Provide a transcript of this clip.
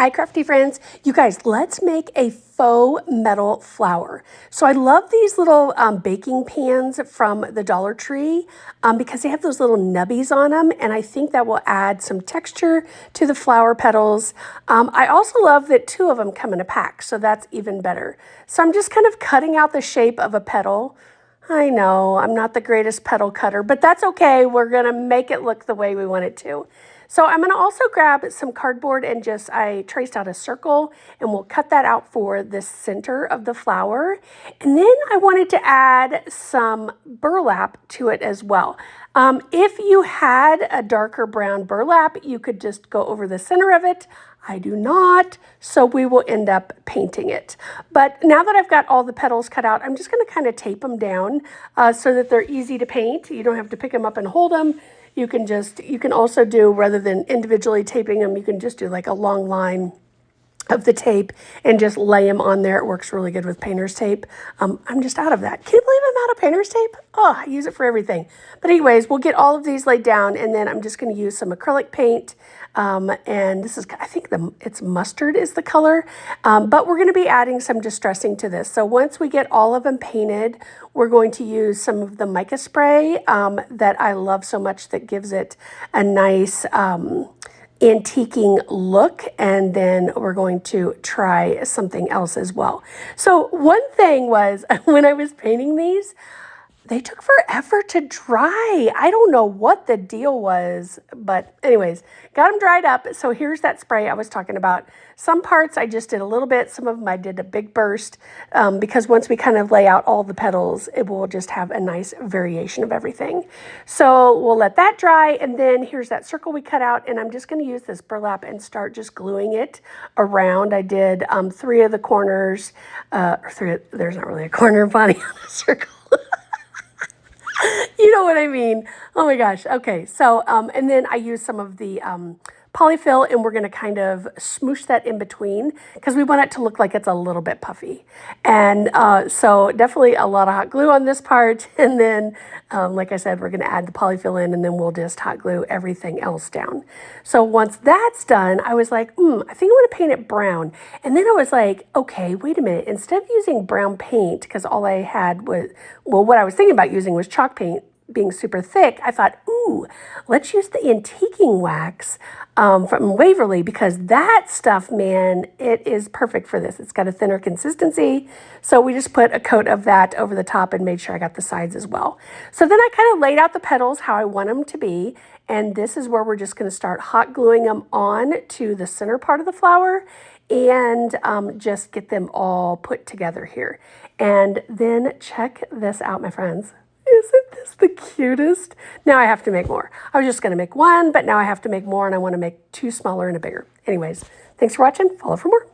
Hi, crafty friends. You guys, let's make a faux metal flower. So I love these little baking pans from the Dollar Tree because they have those little nubbies on them, and I think that will add some texture to the flower petals. I also love that 2 of them come in a pack, so that's even better. So I'm just kind of cutting out the shape of a petal. I know I'm not the greatest petal cutter, but that's okay. We're gonna make it look the way we want it to. So I'm gonna also grab some cardboard and I traced out a circle, and we'll cut that out for the center of the flower. And then I wanted to add some burlap to it as well. If you had a darker brown burlap, you could just go over the center of it. I do not, so we will end up painting it. But now that I've got all the petals cut out, I'm just gonna kind of tape them down so that they're easy to paint. You don't have to pick them up and hold them. You can also do, rather than individually taping them, you can just do like a long line of the tape and just lay them on there. It works really good with painter's tape. I'm just out of that. Can you believe I'm out of painter's tape? Oh, I use it for everything. But anyways, we'll get all of these laid down, and then I'm just going to use some acrylic paint. And this is, I think it's mustard is the color, but we're going to be adding some distressing to this. So once we get all of them painted, we're going to use some of the mica spray that I love so much, that gives it a nice antiquing look, and then we're going to try something else as well. So one thing was, when I was painting these, they took forever to dry. I don't know what the deal was, but anyways, got them dried up. So here's that spray I was talking about. Some parts I just did a little bit. Some of them I did a big burst because once we kind of lay out all the petals, it will just have a nice variation of everything. So we'll let that dry, and then here's that circle we cut out, and I'm just going to use this burlap and start just gluing it around. I did 3 of the corners, there's not really a corner, Bonnie, on a circle. You know what I mean? Oh my gosh. Okay. So, and then I use some of the polyfill, and we're going to kind of smoosh that in between because we want it to look like it's a little bit puffy. And so definitely a lot of hot glue on this part. And then, like I said, we're going to add the polyfill in, and then we'll just hot glue everything else down. So once that's done, I was like, I think I want to paint it brown. And then I was like, okay, wait a minute. Instead of using brown paint, because all I had was, well, what I was thinking about using was chalk paint being super thick, I thought, ooh, let's use the antiquing wax from Waverly, because that stuff, man, it is perfect for this. It's got a thinner consistency. So we just put a coat of that over the top and made sure I got the sides as well. So then I kind of laid out the petals how I want them to be. And this is where we're just going to start hot gluing them on to the center part of the flower, and just get them all put together here. And then check this out, my friends. Isn't this the cutest? Now I have to make more. I was just going to make 1, but now I have to make more, and I want to make 2 smaller and a bigger. Anyways, thanks for watching. Follow for more.